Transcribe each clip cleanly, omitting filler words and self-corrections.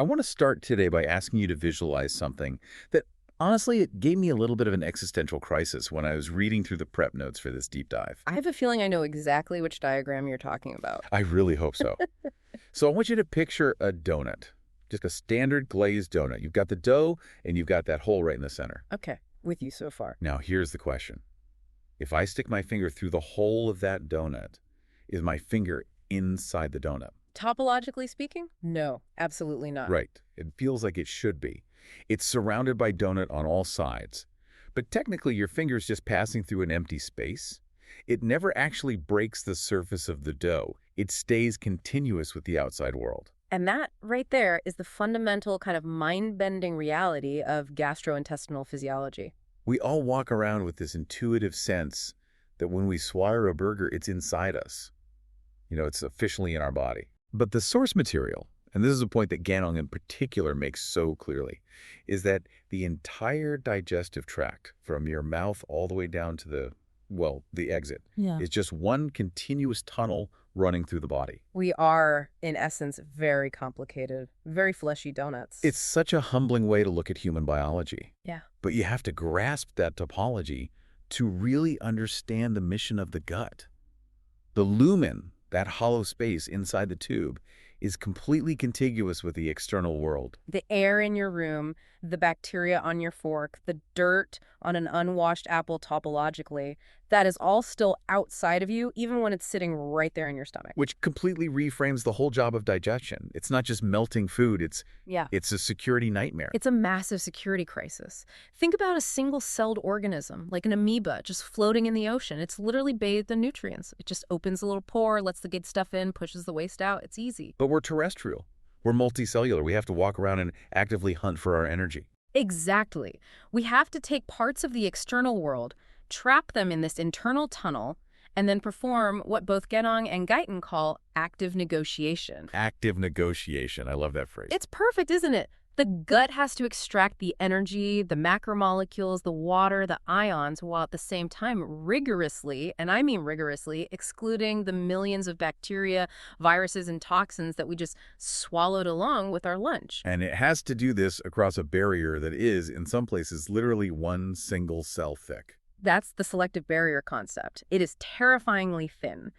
I want to start today by asking you to visualize something that, honestly, it gave me a little bit of an existential crisis when I was reading through the prep notes for this deep dive. I have a feeling I know exactly which diagram you're talking about. I really hope so. So I want you to picture a donut, just a standard glazed donut. You've got the dough, and you've got that hole right in the center. Okay, with you so far. Now, here's the question. If I stick my finger through the hole of that donut, is my finger inside the donut? Topologically speaking? No, absolutely not. Right. It feels like it should be. It's surrounded by donut on all sides. But technically, your finger's just passing through an empty space. It never actually breaks the surface of the dough. It stays continuous with the outside world. And that right there is the fundamental kind of mind-bending reality of gastrointestinal physiology. We all walk around with this intuitive sense that when we swallow a burger, it's inside us. It's officially in our body. But the source material, and this is a point that Ganong in particular makes so clearly, is that the entire digestive tract, from your mouth all the way down to the exit, is just one continuous tunnel running through the body. We are, in essence, very complicated, very fleshy donuts. It's such a humbling way to look at human biology. Yeah. But you have to grasp that topology to really understand the mission of the gut. The lumen, that hollow space inside the tube, is completely contiguous with the external world. The air in your room, the bacteria on your fork, the dirt on an unwashed apple topologically, that is all still outside of you, even when it's sitting right there in your stomach. Which completely reframes the whole job of digestion. It's not just melting food, it's a security nightmare. It's a massive security crisis. Think about a single-celled organism, like an amoeba, just floating in the ocean. It's literally bathed in nutrients. It just opens a little pore, lets the good stuff in, pushes the waste out. It's easy. But we're terrestrial. We're multicellular. We have to walk around and actively hunt for our energy. Exactly. We have to take parts of the external world, trap them in this internal tunnel, and then perform what both Ganong and Guyton call active negotiation. Active negotiation. I love that phrase. It's perfect, isn't it? The gut has to extract the energy, the macromolecules, the water, the ions, while at the same time rigorously, and I mean rigorously, excluding the millions of bacteria, viruses, and toxins that we just swallowed along with our lunch. And it has to do this across a barrier that is, in some places, literally one single cell thick. That's the selective barrier concept. It is terrifyingly thin.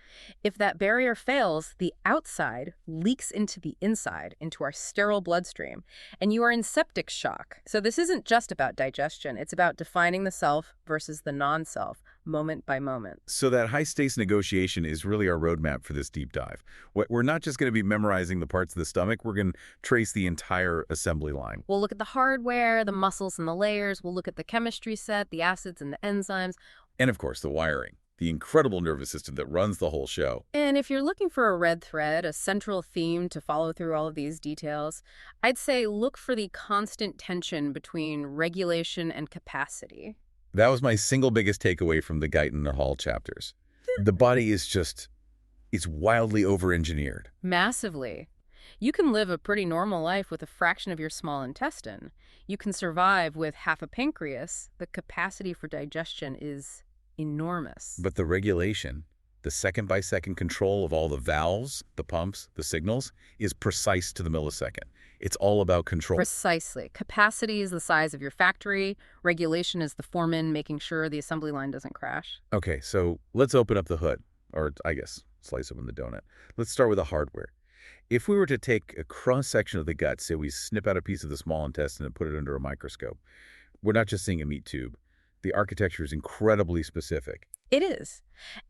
If that barrier fails, the outside leaks into the inside, into our sterile bloodstream, and you are in septic shock. So this isn't just about digestion. It's about defining the self versus the non-self, moment by moment. So that high-stakes negotiation is really our roadmap for this deep dive. We're not just going to be memorizing the parts of the stomach. We're going to trace the entire assembly line. We'll look at the hardware, the muscles and the layers. We'll look at the chemistry set, the acids and the enzymes. And, of course, the wiring, the incredible nervous system that runs the whole show. And if you're looking for a red thread, a central theme to follow through all of these details, I'd say look for the constant tension between regulation and capacity. That was my single biggest takeaway from the Guyton and Hall chapters. The body is it's wildly over-engineered. Massively. You can live a pretty normal life with a fraction of your small intestine. You can survive with half a pancreas. The capacity for digestion is enormous. But the regulation, the second-by-second control of all the valves, the pumps, the signals, is precise to the millisecond. It's all about control. Precisely. Capacity is the size of your factory. Regulation is the foreman making sure the assembly line doesn't crash. Okay, so let's open up the hood, or I guess slice open the donut. Let's start with the hardware. If we were to take a cross-section of the gut, say we snip out a piece of the small intestine and put it under a microscope, we're not just seeing a meat tube. The architecture is incredibly specific. It is.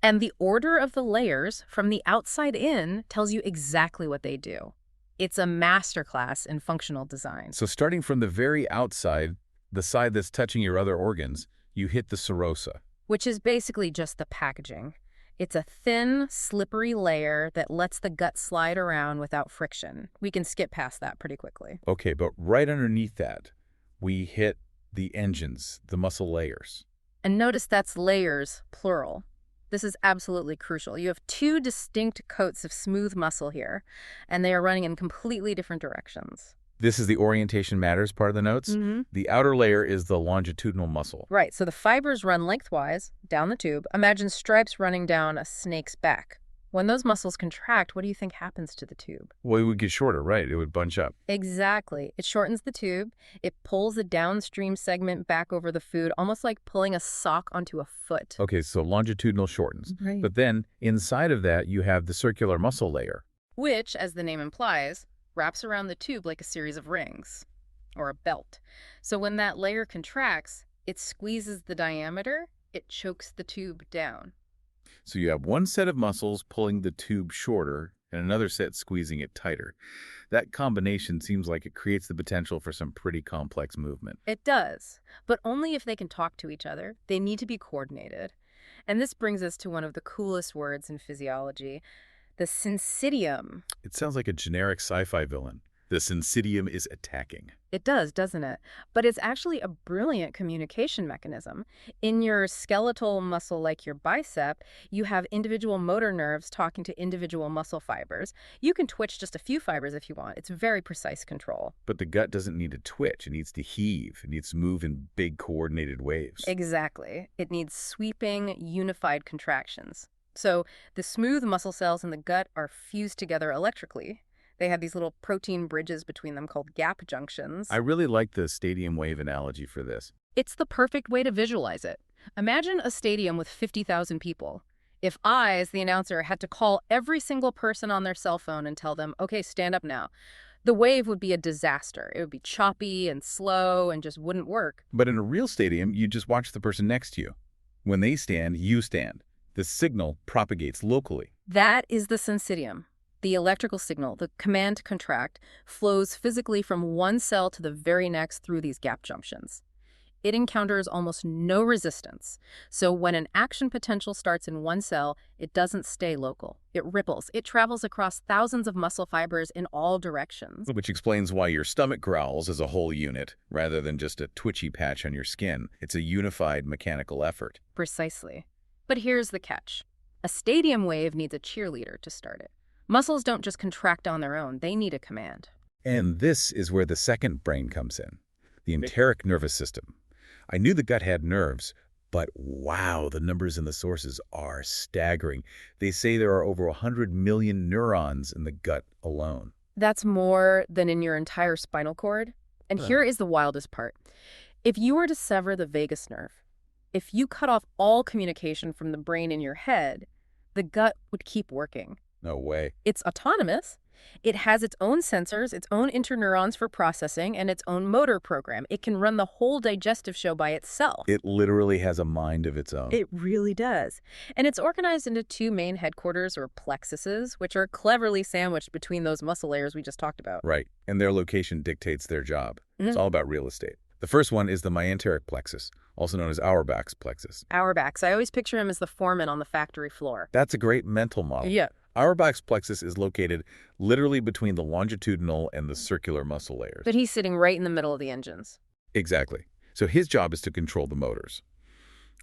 And the order of the layers from the outside in tells you exactly what they do. It's a masterclass in functional design. So starting from the very outside, the side that's touching your other organs, you hit the serosa. Which is basically just the packaging. It's a thin, slippery layer that lets the gut slide around without friction. We can skip past that pretty quickly. Okay, but right underneath that, we hit the engines, the muscle layers. And notice that's layers, plural. This is absolutely crucial. You have two distinct coats of smooth muscle here, and they are running in completely different directions. This is the orientation matters part of the notes. Mm-hmm. The outer layer is the longitudinal muscle. Right, so the fibers run lengthwise down the tube. Imagine stripes running down a snake's back. When those muscles contract, what do you think happens to the tube? Well, it would get shorter, right? It would bunch up. Exactly. It shortens the tube. It pulls the downstream segment back over the food, almost like pulling a sock onto a foot. Okay, so longitudinal shortens. Right. But then inside of that, you have the circular muscle layer. Which, as the name implies, wraps around the tube like a series of rings, or a belt. So when that layer contracts, it squeezes the diameter, it chokes the tube down. So you have one set of muscles pulling the tube shorter and another set squeezing it tighter. That combination seems like it creates the potential for some pretty complex movement. It does, but only if they can talk to each other. They need to be coordinated. And this brings us to one of the coolest words in physiology, the syncytium. It sounds like a generic sci-fi villain. The syncytium is attacking. It does, doesn't it? But it's actually a brilliant communication mechanism. In your skeletal muscle, like your bicep, you have individual motor nerves talking to individual muscle fibers. You can twitch just a few fibers if you want. It's very precise control. But the gut doesn't need to twitch. It needs to heave. It needs to move in big coordinated waves. Exactly. It needs sweeping, unified contractions. So the smooth muscle cells in the gut are fused together electrically. They have these little protein bridges between them called gap junctions. I really like the stadium wave analogy for this. It's the perfect way to visualize it. Imagine a stadium with 50,000 people. If I, as the announcer, had to call every single person on their cell phone and tell them, okay, stand up now, the wave would be a disaster. It would be choppy and slow and just wouldn't work. But in a real stadium, you just watch the person next to you. When they stand, you stand. The signal propagates locally. That is the syncytium. The electrical signal, the command to contract, flows physically from one cell to the very next through these gap junctions. It encounters almost no resistance. So when an action potential starts in one cell, it doesn't stay local. It ripples. It travels across thousands of muscle fibers in all directions. Which explains why your stomach growls as a whole unit, rather than just a twitchy patch on your skin. It's a unified mechanical effort. Precisely. But here's the catch. A stadium wave needs a cheerleader to start it. Muscles don't just contract on their own. They need a command. And this is where the second brain comes in, the enteric nervous system. I knew the gut had nerves, but wow, the numbers in the sources are staggering. They say there are over 100 million neurons in the gut alone. That's more than in your entire spinal cord. And here is the wildest part. If you were to sever the vagus nerve, if you cut off all communication from the brain in your head, the gut would keep working. No way. It's autonomous. It has its own sensors, its own interneurons for processing, and its own motor program. It can run the whole digestive show by itself. It literally has a mind of its own. It really does. And it's organized into two main headquarters, or plexuses, which are cleverly sandwiched between those muscle layers we just talked about. Right. And their location dictates their job. It's all about real estate. The first one is the myenteric plexus, also known as Auerbach's plexus. Auerbach's. I always picture him as the foreman on the factory floor. That's a great mental model. Yeah. Auerbach's plexus is located literally between the longitudinal and the circular muscle layers. But he's sitting right in the middle of the engines. Exactly. So his job is to control the motors.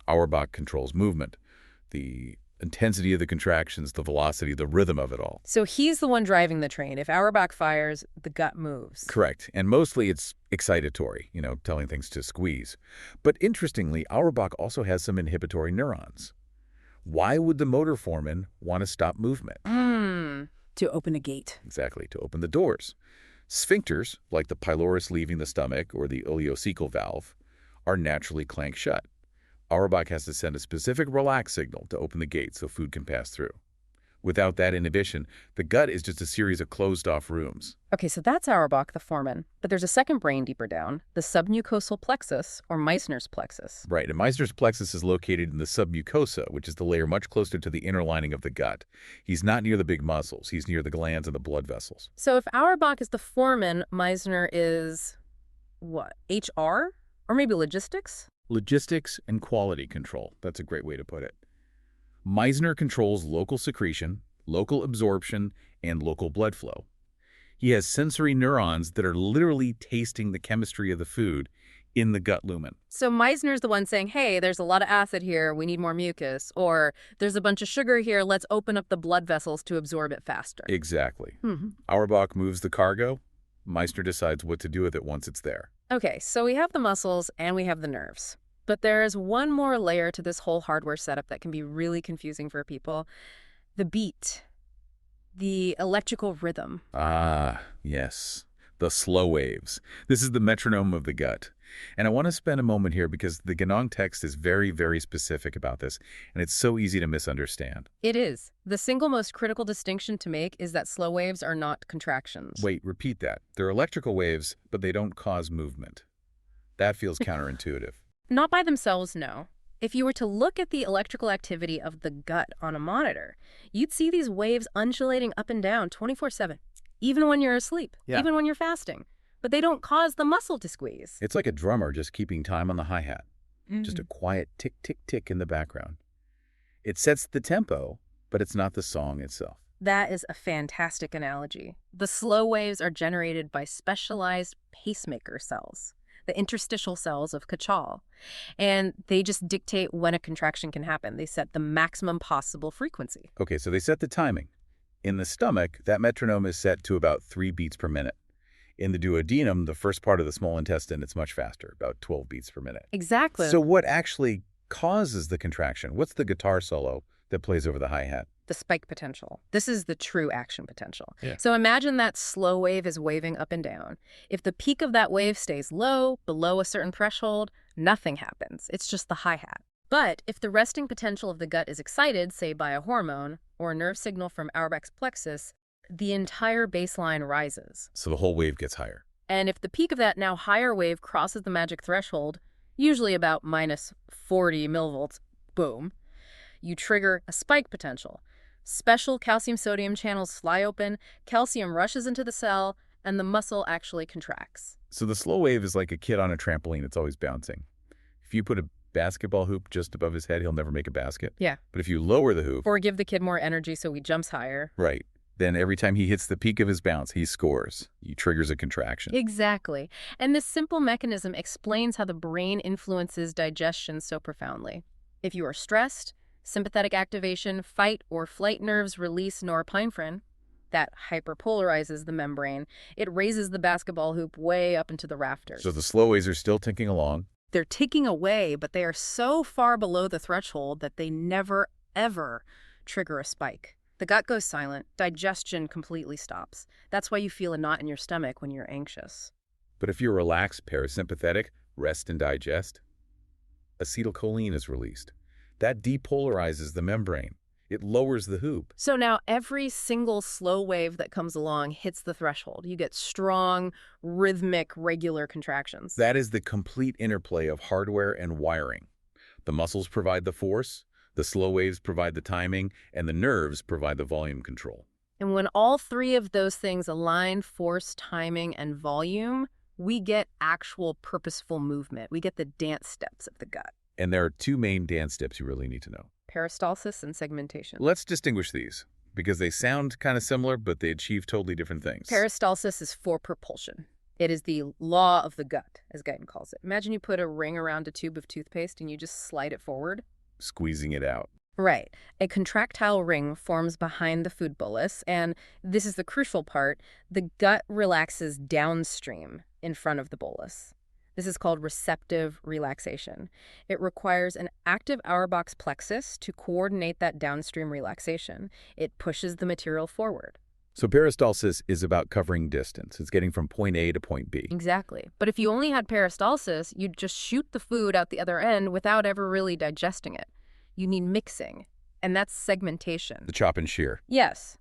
Auerbach controls movement, the intensity of the contractions, the velocity, the rhythm of it all. So he's the one driving the train. If Auerbach fires, the gut moves. Correct. And mostly it's excitatory, telling things to squeeze. But interestingly, Auerbach also has some inhibitory neurons. Why would the motor foreman want to stop movement? To open a gate. Exactly, to open the doors. Sphincters, like the pylorus leaving the stomach or the ileocecal valve, are naturally clanked shut. Auerbach has to send a specific relax signal to open the gate so food can pass through. Without that inhibition, the gut is just a series of closed-off rooms. Okay, so that's Auerbach, the foreman. But there's a second brain deeper down, the submucosal plexus, or Meissner's plexus. Right, and Meissner's plexus is located in the submucosa, which is the layer much closer to the inner lining of the gut. He's not near the big muscles. He's near the glands and the blood vessels. So if Auerbach is the foreman, Meissner is, what, HR? Or maybe logistics? Logistics and quality control. That's a great way to put it. Meissner controls local secretion, local absorption, and local blood flow. He has sensory neurons that are literally tasting the chemistry of the food in the gut lumen. So Meissner's the one saying, hey, there's a lot of acid here, we need more mucus. Or there's a bunch of sugar here, let's open up the blood vessels to absorb it faster. Exactly. Auerbach moves the cargo. Meissner decides what to do with it once it's there. Okay, so we have the muscles and we have the nerves. But there is one more layer to this whole hardware setup that can be really confusing for people. The beat, the electrical rhythm. Ah, yes. The slow waves. This is the metronome of the gut. And I want to spend a moment here because the Ganong text is very, very specific about this, and it's so easy to misunderstand. It is. The single most critical distinction to make is that slow waves are not contractions. Wait, repeat that. They're electrical waves, but they don't cause movement. That feels counterintuitive. Not by themselves, no. If you were to look at the electrical activity of the gut on a monitor, you'd see these waves undulating up and down 24/7, even when you're asleep, Yeah. even when you're fasting. But they don't cause the muscle to squeeze. It's like a drummer just keeping time on the hi-hat. Just a quiet tick, tick, tick in the background. It sets the tempo, but it's not the song itself. That is a fantastic analogy. The slow waves are generated by specialized pacemaker cells, the interstitial cells of Cachal, and they just dictate when a contraction can happen. They set the maximum possible frequency. Okay, so they set the timing. In the stomach, that metronome is set to about 3 beats per minute. In the duodenum, the first part of the small intestine, it's much faster, about 12 beats per minute. Exactly. So what actually causes the contraction? What's the guitar solo that plays over the hi-hat? The spike potential. This is the true action potential. Yeah. So imagine that slow wave is waving up and down. If the peak of that wave stays low, below a certain threshold, nothing happens. It's just the hi-hat. But if the resting potential of the gut is excited, say by a hormone or a nerve signal from Auerbach's plexus, the entire baseline rises. So the whole wave gets higher. And if the peak of that now higher wave crosses the magic threshold, usually about minus 40 millivolts, boom, you trigger a spike potential. Special calcium-sodium channels fly open, calcium rushes into the cell, and the muscle actually contracts. So the slow wave is like a kid on a trampoline that's always bouncing. If you put a basketball hoop just above his head, he'll never make a basket. Yeah. But if you lower the hoop, Or give the kid more energy so he jumps higher. right, then every time he hits the peak of his bounce, he scores. He triggers a contraction. Exactly. And this simple mechanism explains how the brain influences digestion so profoundly. If you are stressed, sympathetic activation, fight or flight nerves release norepinephrine. That hyperpolarizes the membrane. It raises the basketball hoop way up into the rafters. So the slow waves are still ticking along. They're ticking away, but they are so far below the threshold that they never, ever trigger a spike. The gut goes silent. Digestion completely stops. That's why you feel a knot in your stomach when you're anxious. But if you're relaxed, parasympathetic, rest and digest, acetylcholine is released. That depolarizes the membrane. It lowers the hoop. So now every single slow wave that comes along hits the threshold. You get strong, rhythmic, regular contractions. That is the complete interplay of hardware and wiring. The muscles provide the force, the slow waves provide the timing, and the nerves provide the volume control. And when all three of those things align, force, timing, and volume, we get actual purposeful movement. We get the dance steps of the gut. And there are 2 main dance steps you really need to know. Peristalsis and segmentation. Let's distinguish these, because they sound kind of similar, but they achieve totally different things. Peristalsis is for propulsion. It is the law of the gut, as Guyton calls it. Imagine you put a ring around a tube of toothpaste and you just slide it forward. Squeezing it out. Right. A contractile ring forms behind the food bolus, and this is the crucial part. The gut relaxes downstream in front of the bolus. This is called receptive relaxation. It requires an active Auerbach's plexus to coordinate that downstream relaxation. It pushes the material forward. So peristalsis is about covering distance. It's getting from point A to point B. Exactly. But if you only had peristalsis, you'd just shoot the food out the other end without ever really digesting it. You need mixing, and that's segmentation. The chop and shear. Yes.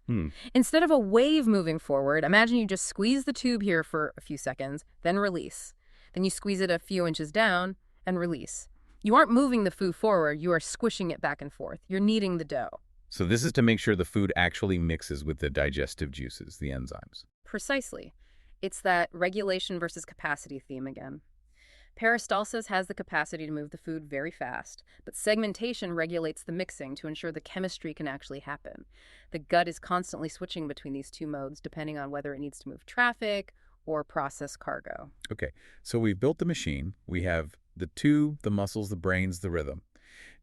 Instead of a wave moving forward, imagine you just squeeze the tube here for a few seconds, then release. Then you squeeze it a few inches down and release. You aren't moving the food forward, you are squishing it back and forth. You're kneading the dough. So this is to make sure the food actually mixes with the digestive juices, the enzymes. Precisely. It's that regulation versus capacity theme again. Peristalsis has the capacity to move the food very fast, but segmentation regulates the mixing to ensure the chemistry can actually happen. The gut is constantly switching between these two modes depending on whether it needs to move traffic or process cargo. Okay, so we've built the machine. We have the tube, the muscles, the brains, the rhythm.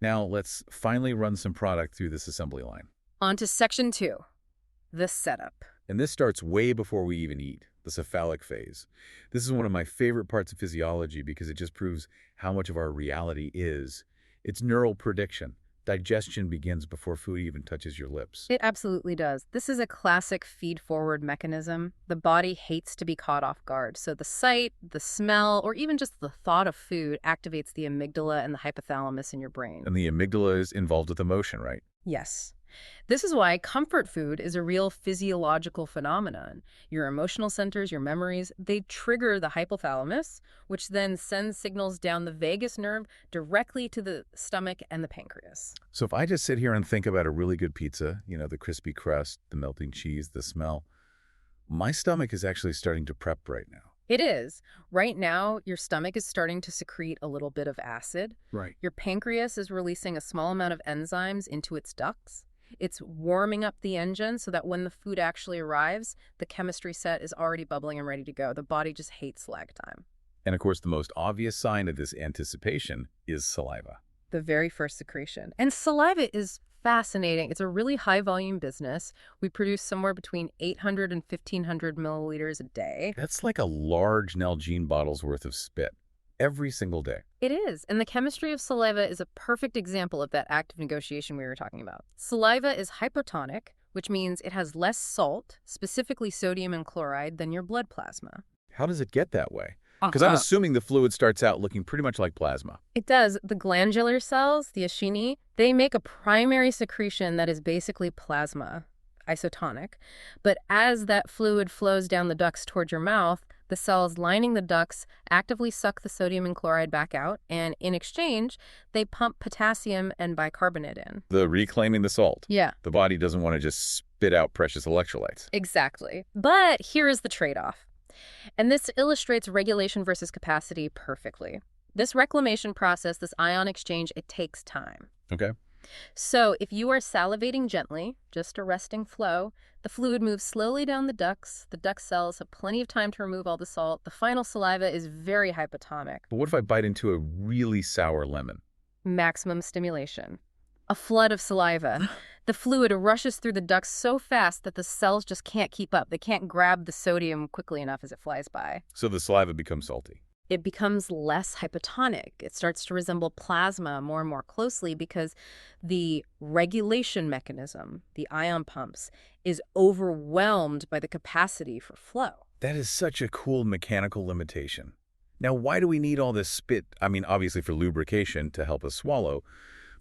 Now let's finally run some product through this assembly line. On to section 2, the setup. And this starts way before we even eat, the cephalic phase. This is one of my favorite parts of physiology because it just proves how much of our reality is. It's neural prediction. Digestion begins before food even touches your lips. It absolutely does. This is a classic feed-forward mechanism. The body hates to be caught off guard, so the sight, the smell, or even just the thought of food activates the amygdala and the hypothalamus in your brain. And the amygdala is involved with emotion, right? Yes. This is why comfort food is a real physiological phenomenon. Your emotional centers, your memories, they trigger the hypothalamus, which then sends signals down the vagus nerve directly to the stomach and the pancreas. So if I just sit here and think about a really good pizza, the crispy crust, the melting cheese, the smell, my stomach is actually starting to prep right now. It is. Right now, your stomach is starting to secrete a little bit of acid. Right. Your pancreas is releasing a small amount of enzymes into its ducts. It's warming up the engine so that when the food actually arrives, the chemistry set is already bubbling and ready to go. The body just hates lag time. And of course, the most obvious sign of this anticipation is saliva. The very first secretion. And saliva is fascinating. It's a really high volume business. We produce somewhere between 800 and 1,500 milliliters a day. That's like a large Nalgene bottle's worth of spit every single day. It is. And the chemistry of saliva is a perfect example of that active negotiation we were talking about. Saliva is hypotonic, which means it has less salt, specifically sodium and chloride, than your blood plasma. How does it get that way? Because I'm assuming the fluid starts out looking pretty much like plasma. It does. The glandular cells, the acini, they make a primary secretion that is basically plasma, isotonic. But as that fluid flows down the ducts toward your mouth, the cells lining the ducts actively suck the sodium and chloride back out, and in exchange, they pump potassium and bicarbonate in. The reclaiming the salt. Yeah. The body doesn't want to just spit out precious electrolytes. Exactly. But here is the trade-off. And this illustrates regulation versus capacity perfectly. This reclamation process, this ion exchange, it takes time. Okay. So if you are salivating gently, just a resting flow, the fluid moves slowly down the ducts. The duct cells have plenty of time to remove all the salt. The final saliva is very hypotonic. But what if I bite into a really sour lemon? Maximum stimulation. A flood of saliva. The fluid rushes through the ducts so fast that the cells just can't keep up. They can't grab the sodium quickly enough as it flies by. So the saliva becomes salty. It becomes less hypotonic. It starts to resemble plasma more and more closely because the regulation mechanism, the ion pumps, is overwhelmed by the capacity for flow. That is such a cool mechanical limitation. Now, why do we need all this spit? I mean, obviously for lubrication to help us swallow,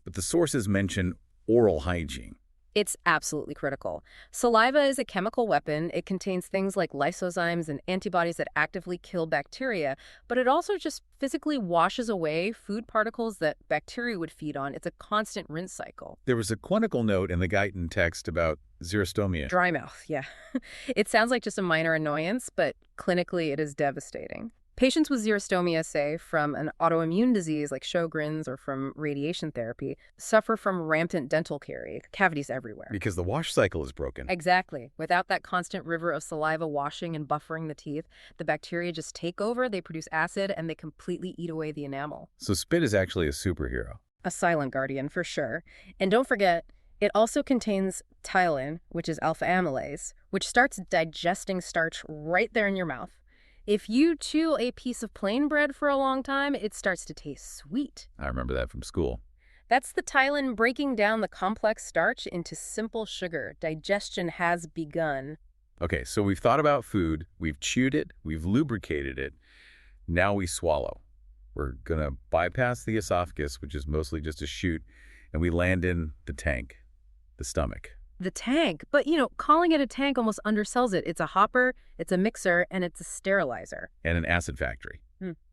but the sources mention oral hygiene. It's absolutely critical. Saliva is a chemical weapon. It contains things like lysozymes and antibodies that actively kill bacteria, but it also just physically washes away food particles that bacteria would feed on. It's a constant rinse cycle. There was a clinical note in the Guyton text about xerostomia. Dry mouth, yeah. It sounds like just a minor annoyance, but clinically it is devastating. Patients with xerostomia, say, from an autoimmune disease like Sjogren's or from radiation therapy, suffer from rampant dental caries, cavities everywhere. Because the wash cycle is broken. Exactly. Without that constant river of saliva washing and buffering the teeth, the bacteria just take over, they produce acid, and they completely eat away the enamel. So spit is actually a superhero. A silent guardian, for sure. And don't forget, it also contains ptyalin, which is alpha amylase, which starts digesting starch right there in your mouth. If you chew a piece of plain bread for a long time, it starts to taste sweet. I remember that from school. That's the ptyalin breaking down the complex starch into simple sugar. Digestion has begun. Okay, so we've thought about food, we've chewed it, we've lubricated it. Now we swallow. We're going to bypass the esophagus, which is mostly just a chute, and we land in the tank, the stomach. The tank. But, calling it a tank almost undersells it. It's a hopper, it's a mixer, and it's a sterilizer. And an acid factory.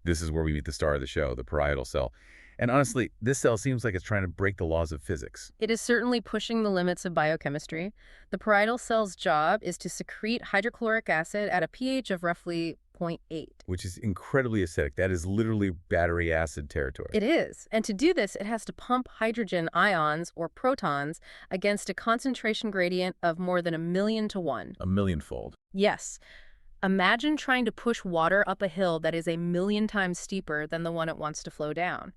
This is where we meet the star of the show, the parietal cell. And honestly, this cell seems like it's trying to break the laws of physics. It is certainly pushing the limits of biochemistry. The parietal cell's job is to secrete hydrochloric acid at a pH of roughly 0.8. Which is incredibly acidic. That is literally battery acid territory. It is. And to do this, it has to pump hydrogen ions, or protons, against a concentration gradient of more than 1,000,000 to 1. A millionfold. Yes. Imagine trying to push water up a hill that is 1,000,000 times steeper than the one it wants to flow down.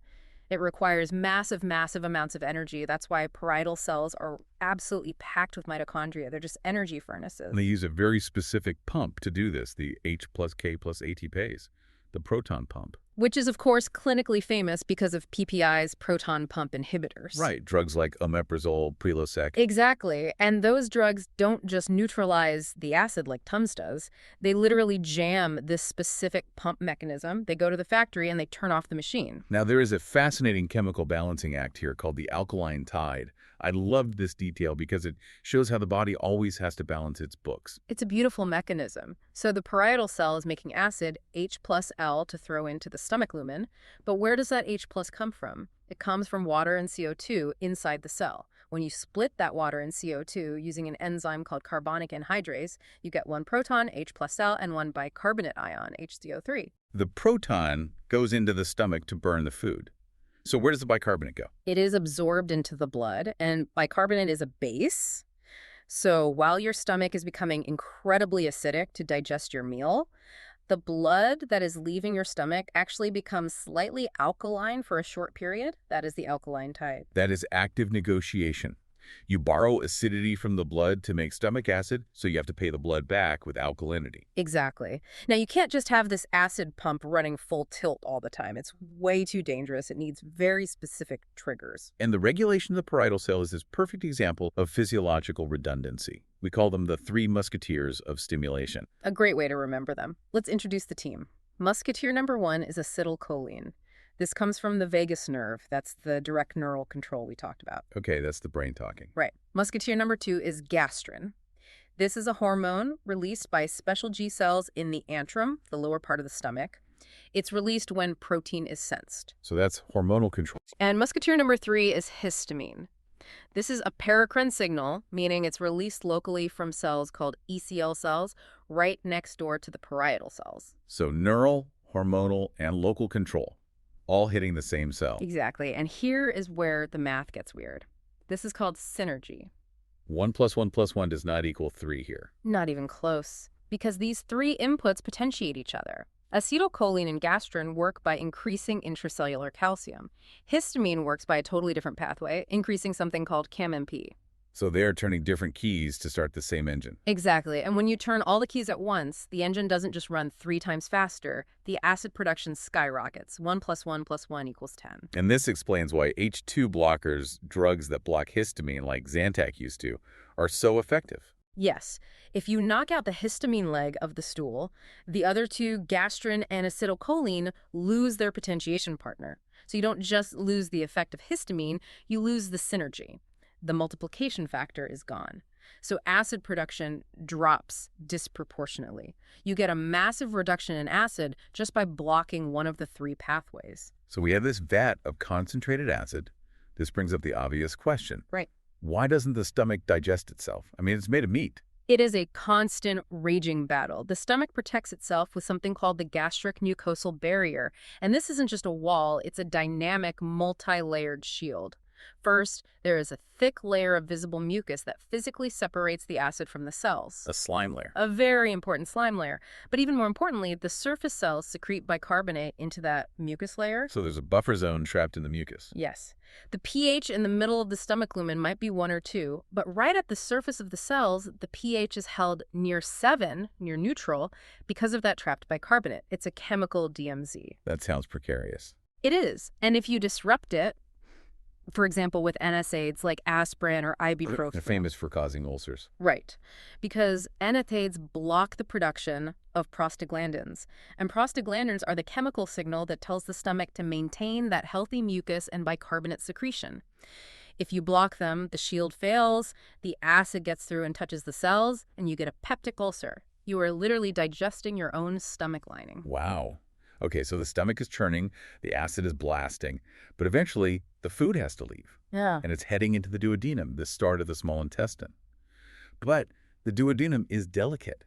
It requires massive, massive amounts of energy. That's why parietal cells are absolutely packed with mitochondria. They're just energy furnaces. And they use a very specific pump to do this, the H plus K plus ATPase, the proton pump. which is, of course, clinically famous because of PPI's proton pump inhibitors. Right, drugs like omeprazole, Prilosec. Exactly. And those drugs don't just neutralize the acid like Tums does. They literally jam this specific pump mechanism. They go to the factory and they turn off the machine. Now, there is a fascinating chemical balancing act here called the alkaline tide. I loved this detail because it shows how the body always has to balance its books. It's a beautiful mechanism. So the parietal cell is making acid, H plus L, to throw into the stomach lumen. But where does that H plus come from? It comes from water and CO2 inside the cell. When you split that water and CO2 using an enzyme called carbonic anhydrase, you get one proton, H plus L, and one bicarbonate ion, HCO3. The proton goes into the stomach to burn the food. So where does the bicarbonate go? It is absorbed into the blood, and bicarbonate is a base. So while your stomach is becoming incredibly acidic to digest your meal, the blood that is leaving your stomach actually becomes slightly alkaline for a short period. That is the alkaline tide. That is active negotiation. You borrow acidity from the blood to make stomach acid, so you have to pay the blood back with alkalinity. Exactly. Now, you can't just have this acid pump running full tilt all the time. It's way too dangerous. It needs very specific triggers. And the regulation of the parietal cell is this perfect example of physiological redundancy. We call them the three musketeers of stimulation. A great way to remember them. Let's introduce the team. Musketeer number 1 is acetylcholine. This comes from the vagus nerve. That's the direct neural control we talked about. Okay, that's the brain talking. Right. Musketeer number 2 is gastrin. This is a hormone released by special G cells in the antrum, the lower part of the stomach. It's released when protein is sensed. So that's hormonal control. And musketeer number 3 is histamine. This is a paracrine signal, meaning it's released locally from cells called ECL cells right next door to the parietal cells. So neural, hormonal, and local control, all hitting the same cell. Exactly. And here is where the math gets weird. This is called synergy. 1 plus 1 plus 1 does not equal 3 here. Not even close, because these three inputs potentiate each other. Acetylcholine and gastrin work by increasing intracellular calcium. Histamine works by a totally different pathway, increasing something called CAM-MP. So they're turning different keys to start the same engine. Exactly. And when you turn all the keys at once, the engine doesn't just run 3 times faster. The acid production skyrockets. 1 plus 1 plus 1 equals 10. And this explains why H2 blockers, drugs that block histamine like Zantac used to, are so effective. Yes. If you knock out the histamine leg of the stool, the other two, gastrin and acetylcholine, lose their potentiation partner. So you don't just lose the effect of histamine, you lose the synergy. The multiplication factor is gone. So acid production drops disproportionately. You get a massive reduction in acid just by blocking one of the 3 pathways. So we have this vat of concentrated acid. This brings up the obvious question. Right. Why doesn't the stomach digest itself? I mean, it's made of meat. It is a constant raging battle. The stomach protects itself with something called the gastric mucosal barrier. And this isn't just a wall, it's a dynamic, multi-layered shield. First, there is a thick layer of visible mucus that physically separates the acid from the cells. A slime layer. A very important slime layer. But even more importantly, the surface cells secrete bicarbonate into that mucus layer. So there's a buffer zone trapped in the mucus. Yes. The pH in the middle of the stomach lumen might be 1 or 2, but right at the surface of the cells, the pH is held near 7, near neutral, because of that trapped bicarbonate. It's a chemical DMZ. That sounds precarious. It is. And if you disrupt it, for example, with NSAIDs like aspirin or ibuprofen. They're famous for causing ulcers. Right, because NSAIDs block the production of prostaglandins. And prostaglandins are the chemical signal that tells the stomach to maintain that healthy mucus and bicarbonate secretion. If you block them, the shield fails, the acid gets through and touches the cells, and you get a peptic ulcer. You are literally digesting your own stomach lining. Wow. Okay, so the stomach is churning, the acid is blasting, but eventually the food has to leave. Yeah. And it's heading into the duodenum, the start of the small intestine. But the duodenum is delicate.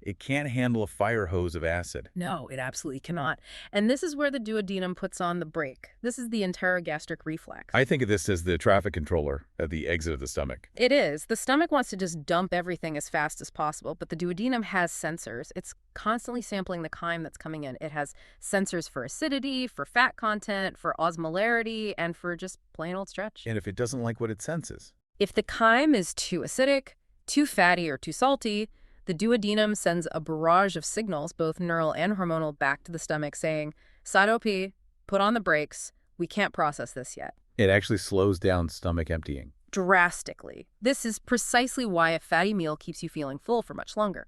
It can't handle a fire hose of acid. No, it absolutely cannot. And this is where the duodenum puts on the brake. This is the enterogastric reflex. I think of this as the traffic controller at the exit of the stomach. It is. The stomach wants to just dump everything as fast as possible, but the duodenum has sensors. It's constantly sampling the chyme that's coming in. It has sensors for acidity, for fat content, for osmolarity, and for just plain old stretch. And if it doesn't like what it senses? If the chyme is too acidic, too fatty, or too salty, The duodenum sends a barrage of signals, both neural and hormonal, back to the stomach saying, Sado P, put on the brakes, we can't process this yet. It actually slows down stomach emptying. Drastically. This is precisely why a fatty meal keeps you feeling full for much longer.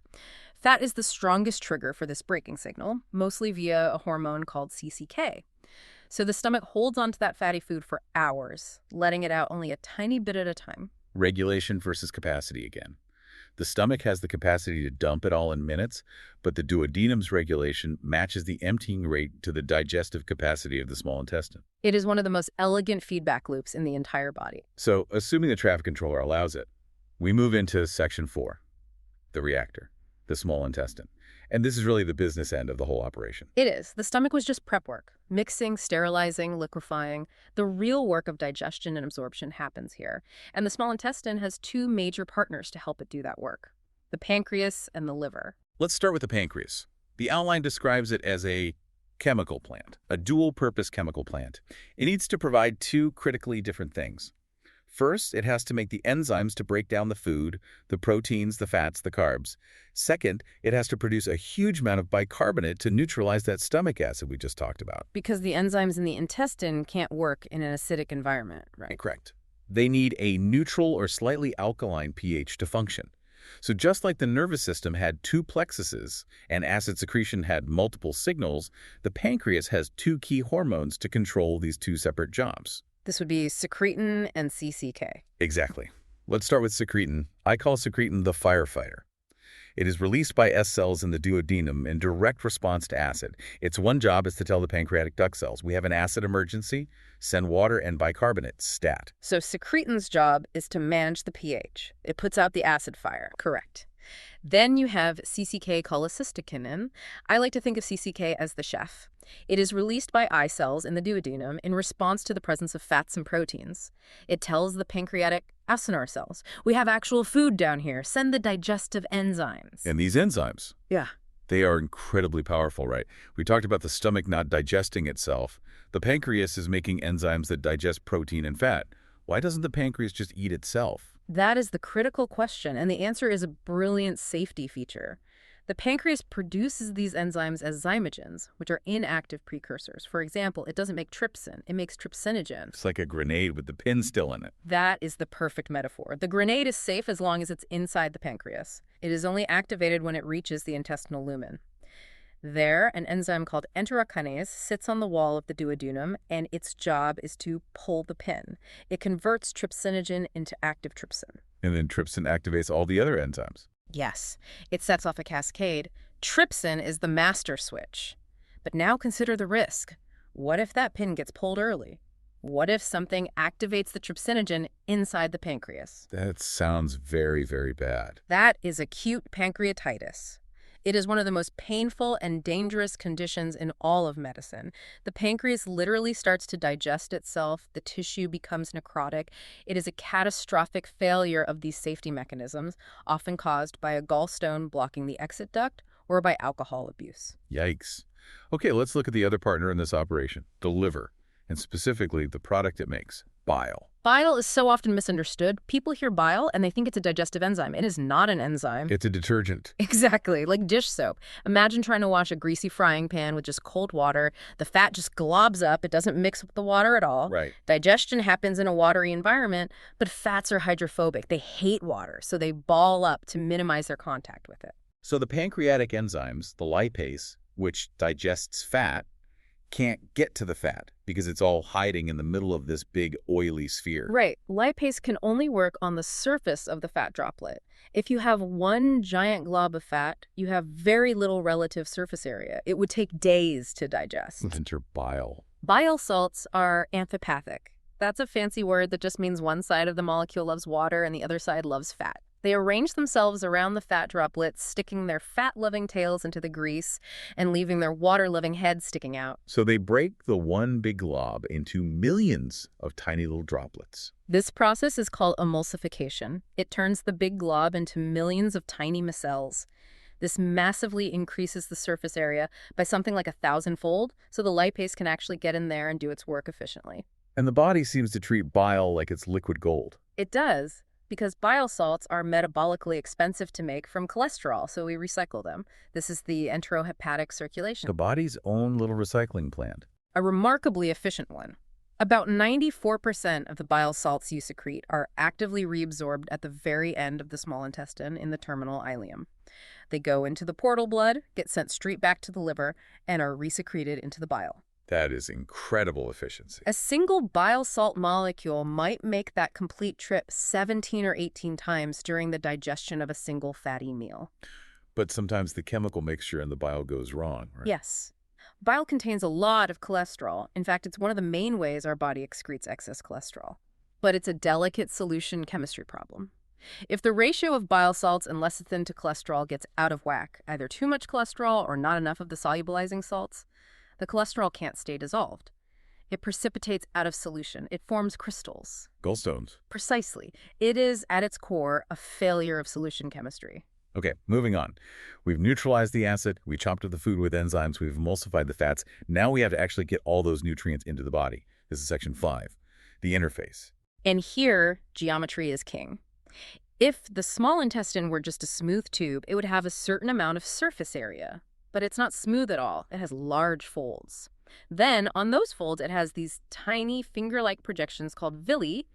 Fat is the strongest trigger for this braking signal, mostly via a hormone called CCK. So the stomach holds onto that fatty food for hours, letting it out only a tiny bit at a time. Regulation versus capacity again. The stomach has the capacity to dump it all in minutes, but the duodenum's regulation matches the emptying rate to the digestive capacity of the small intestine. It is one of the most elegant feedback loops in the entire body. So, assuming the traffic controller allows it, we move into section 4, the reactor, the small intestine. And this is really the business end of the whole operation. It is. The stomach was just prep work. Mixing, sterilizing, liquefying. The real work of digestion and absorption happens here. And the small intestine has two major partners to help it do that work: the pancreas and the liver. Let's start with the pancreas. The outline describes it as a chemical plant, a dual-purpose chemical plant. It needs to provide two critically different things. First, it has to make the enzymes to break down the food, the proteins, the fats, the carbs. Second, it has to produce a huge amount of bicarbonate to neutralize that stomach acid we just talked about. Because the enzymes in the intestine can't work in an acidic environment, right? Correct. They need a neutral or slightly alkaline pH to function. So just like the nervous system had two plexuses and acid secretion had multiple signals, the pancreas has two key hormones to control these two separate jobs. This would be secretin and CCK. Exactly. Let's start with secretin. I call secretin the firefighter. It is released by S cells in the duodenum in direct response to acid. Its one job is to tell the pancreatic duct cells, we have an acid emergency, send water and bicarbonate, stat. So secretin's job is to manage the pH. It puts out the acid fire. Correct. Then you have CCK cholecystokinin. I like to think of CCK as the chef. It is released by eye cells in the duodenum in response to the presence of fats and proteins. It tells the pancreatic acinar cells, we have actual food down here, send the digestive enzymes. And these enzymes, Yeah. they are incredibly powerful, right? We talked about the stomach not digesting itself. The pancreas is making enzymes that digest protein and fat. Why doesn't the pancreas just eat itself? That is the critical question, and the answer is a brilliant safety feature. The pancreas produces these enzymes as zymogens, which are inactive precursors. For example, it doesn't make trypsin, it makes trypsinogen. It's like a grenade with the pin still in it. That is the perfect metaphor. The grenade is safe as long as it's inside the pancreas. It is only activated when it reaches the intestinal lumen. There, an enzyme called enterokinase sits on the wall of the duodenum, and its job is to pull the pin. It converts trypsinogen into active trypsin. And then trypsin activates all the other enzymes. Yes, it sets off a cascade. Trypsin is the master switch. But now consider the risk. What if that pin gets pulled early? What if something activates the trypsinogen inside the pancreas? That sounds very, very bad. That is acute pancreatitis. It is one of the most painful and dangerous conditions in all of medicine. The pancreas literally starts to digest itself. The tissue becomes necrotic. It is a catastrophic failure of these safety mechanisms, often caused by a gallstone blocking the exit duct or by alcohol abuse. Yikes. Okay, let's look at the other partner in this operation, the liver, and specifically the product it makes, bile. Bile is so often misunderstood. People hear bile and they think it's a digestive enzyme. It is not an enzyme. It's a detergent. Exactly, like dish soap. Imagine trying to wash a greasy frying pan with just cold water. The fat just globs up. It doesn't mix with the water at all. Right. Digestion happens in a watery environment, but fats are hydrophobic. They hate water, so they ball up to minimize their contact with it. So the pancreatic enzymes, the lipase, which digests fat, can't get to the fat because it's all hiding in the middle of this big oily sphere. Right. Lipase can only work on the surface of the fat droplet. If you have one giant glob of fat, you have very little relative surface area. It would take days to digest. Enter bile. Bile salts are amphipathic. That's a fancy word that just means one side of the molecule loves water and the other side loves fat. They arrange themselves around the fat droplets, sticking their fat-loving tails into the grease and leaving their water-loving heads sticking out. So they break the one big glob into millions of tiny little droplets. This process is called emulsification. It turns the big glob into millions of tiny micelles. This massively increases the surface area by something like 1,000-fold, so the lipase can actually get in there and do its work efficiently. And the body seems to treat bile like it's liquid gold. It does. because bile salts are metabolically expensive to make from cholesterol, so we recycle them. This is the enterohepatic circulation. The body's own little recycling plant. A remarkably efficient one. About 94% of the bile salts you secrete are actively reabsorbed at the very end of the small intestine in the terminal ileum. They go into the portal blood, get sent straight back to the liver, and are resecreted into the bile. That is incredible efficiency. A single bile salt molecule might make that complete trip 17 or 18 times during the digestion of a single fatty meal. But sometimes the chemical mixture in the bile goes wrong, right? Yes. Bile contains a lot of cholesterol. In fact, it's one of the main ways our body excretes excess cholesterol. But it's a delicate solution chemistry problem. If the ratio of bile salts and lecithin to cholesterol gets out of whack, either too much cholesterol or not enough of the solubilizing salts, the cholesterol can't stay dissolved. It precipitates out of solution. It forms crystals. Gallstones. Precisely. It is, at its core, a failure of solution chemistry. Okay, moving on. We've neutralized the acid, we chopped up the food with enzymes, we've emulsified the fats. Now we have to actually get all those nutrients into the body. This is section 5, the interface. And here, geometry is king. If the small intestine were just a smooth tube, it would have a certain amount of surface area. But it's not smooth at all. It has large folds. Then, on those folds, it has these tiny finger-like projections called villi.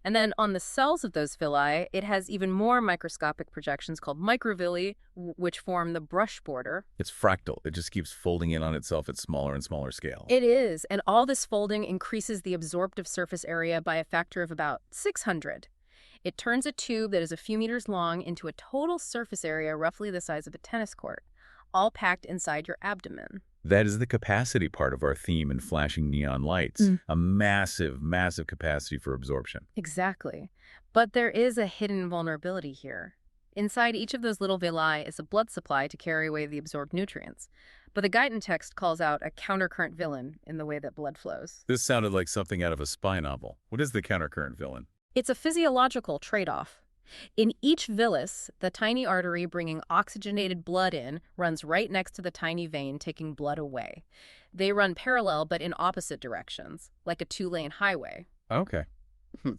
And then on the cells of those villi, it has even more microscopic projections called microvilli, which form the brush border. It's fractal. It just keeps folding in on itself at smaller and smaller scale. It is, and all this folding increases the absorptive surface area by a factor of about 600. It turns a tube that is a few meters long into a total surface area roughly the size of a tennis court, all packed inside your abdomen. That is the capacity part of our theme in flashing neon lights. A massive, massive capacity for absorption. Exactly. But there is a hidden vulnerability here. Inside each of those little villi is a blood supply to carry away the absorbed nutrients. But the Guyton text calls out a countercurrent villain in the way that blood flows. This sounded like something out of a spy novel. What is the countercurrent villain? It's a physiological trade-off. In each villus, the tiny artery bringing oxygenated blood in runs right next to the tiny vein taking blood away. They run parallel but in opposite directions, like a two-lane highway. Okay.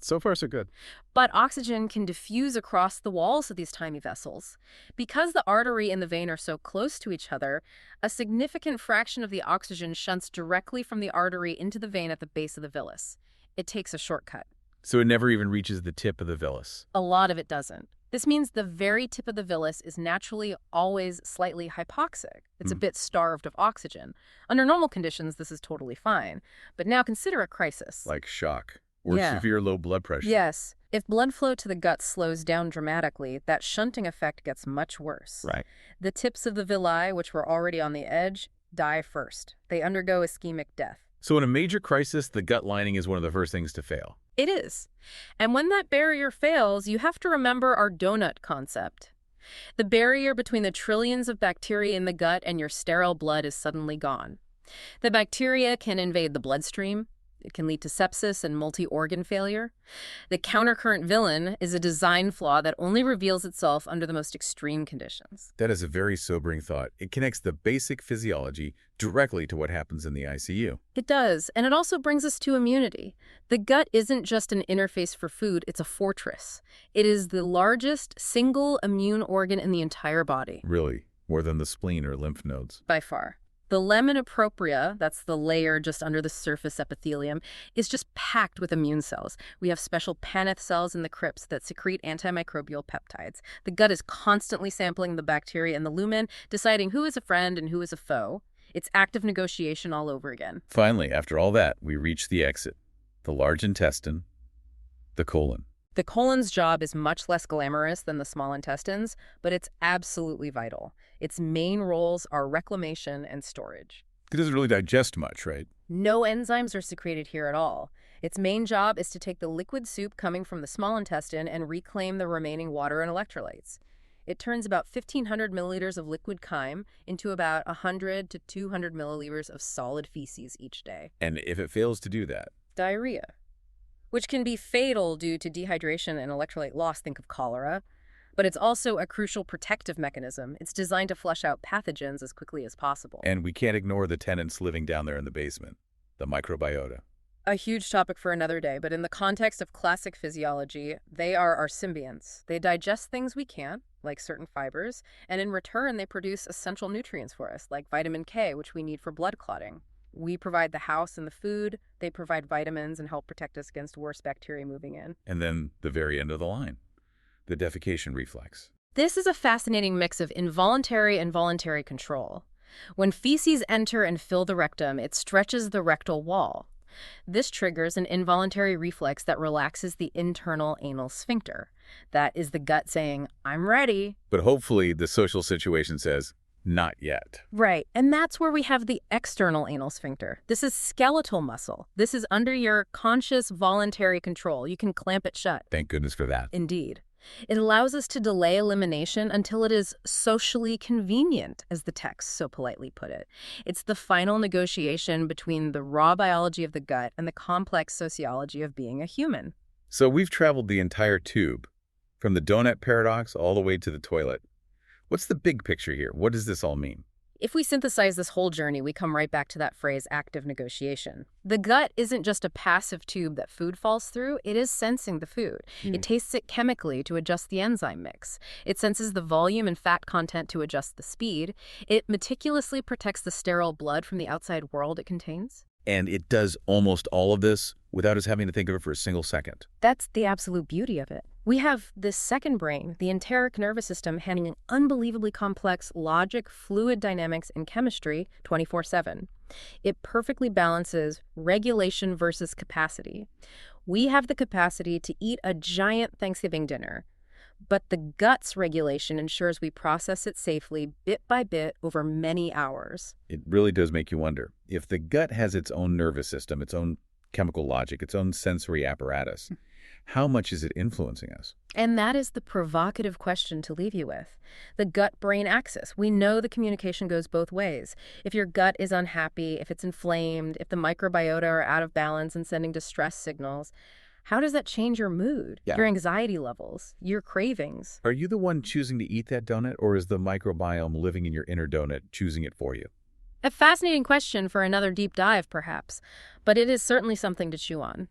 So far, so good. But oxygen can diffuse across the walls of these tiny vessels. Because the artery and the vein are so close to each other, a significant fraction of the oxygen shunts directly from the artery into the vein at the base of the villus. It takes a shortcut. So it never even reaches the tip of the villus. A lot of it doesn't. This means the very tip of the villus is naturally always slightly hypoxic. It's a bit starved of oxygen. Under normal conditions, this is totally fine. But now consider a crisis. Like shock or severe low blood pressure. Yes. If blood flow to the gut slows down dramatically, that shunting effect gets much worse. Right. The tips of the villi, which were already on the edge, die first. They undergo ischemic death. So in a major crisis, the gut lining is one of the first things to fail. It is. And when that barrier fails, you have to remember our donut concept. The barrier between the trillions of bacteria in the gut and your sterile blood is suddenly gone. The bacteria can invade the bloodstream. It can lead to sepsis and multi-organ failure. The countercurrent villain is a design flaw that only reveals itself under the most extreme conditions. That is a very sobering thought. It connects the basic physiology directly to what happens in the ICU. It does, and it also brings us to immunity. The gut isn't just an interface for food, it's a fortress. It is the largest single immune organ in the entire body. Really? More than the spleen or lymph nodes? By far. The lemon propria, that's the layer just under the surface epithelium, is just packed with immune cells. We have special Paneth cells in the crypts that secrete antimicrobial peptides. The gut is constantly sampling the bacteria in the lumen, deciding who is a friend and who is a foe. It's active negotiation all over again. Finally, after all that, we reach the exit. The large intestine, the colon. The colon's job is much less glamorous than the small intestines, but it's absolutely vital. Its main roles are reclamation and storage. It doesn't really digest much, right? No enzymes are secreted here at all. Its main job is to take the liquid soup coming from the small intestine and reclaim the remaining water and electrolytes. It turns about 1,500 milliliters of liquid chyme into about 100 to 200 milliliters of solid feces each day. And if it fails to do that? Diarrhea, which can be fatal due to dehydration and electrolyte loss, think of cholera. But it's also a crucial protective mechanism. It's designed to flush out pathogens as quickly as possible. And we can't ignore the tenants living down there in the basement, the microbiota. A huge topic for another day, but in the context of classic physiology, they are our symbionts. They digest things we can't, like certain fibers, and in return, they produce essential nutrients for us, like vitamin K, which we need for blood clotting. We provide the house and the food, they provide vitamins and help protect us against worse bacteria moving in. And then the very end of the line, the defecation reflex. This is a fascinating mix of involuntary and voluntary control. When feces enter and fill the rectum, it stretches the rectal wall. This triggers an involuntary reflex that relaxes the internal anal sphincter. That is the gut saying, I'm ready. But hopefully the social situation says, not yet. Right, and that's where we have the external anal sphincter. This is skeletal muscle. This is under your conscious, voluntary control. You can clamp it shut. Thank goodness for that. Indeed. It allows us to delay elimination until it is socially convenient, as the text so politely put it. It's the final negotiation between the raw biology of the gut and the complex sociology of being a human. So we've traveled the entire tube, from the donut paradox all the way to the toilet. What's the big picture here? What does this all mean? If we synthesize this whole journey, we come right back to that phrase, active negotiation. The gut isn't just a passive tube that food falls through, it is sensing the food. It tastes it chemically to adjust the enzyme mix. It senses the volume and fat content to adjust the speed. It meticulously protects the sterile blood from the outside world it contains. And it does almost all of this without us having to think of it for a single second. That's the absolute beauty of it. We have this second brain, the enteric nervous system, handling unbelievably complex logic, fluid dynamics, and chemistry 24/7. It perfectly balances regulation versus capacity. We have the capacity to eat a giant Thanksgiving dinner, but the gut's regulation ensures we process it safely, bit by bit, over many hours. It really does make you wonder, if the gut has its own nervous system, its own chemical logic, its own sensory apparatus, how much is it influencing us? And that is the provocative question to leave you with. The gut-brain axis. We know the communication goes both ways. If your gut is unhappy, if it's inflamed, if the microbiota are out of balance and sending distress signals, how does that change your mood, your anxiety levels, your cravings? Are you the one choosing to eat that donut, or is the microbiome living in your inner donut choosing it for you? A fascinating question for another deep dive, perhaps, but it is certainly something to chew on.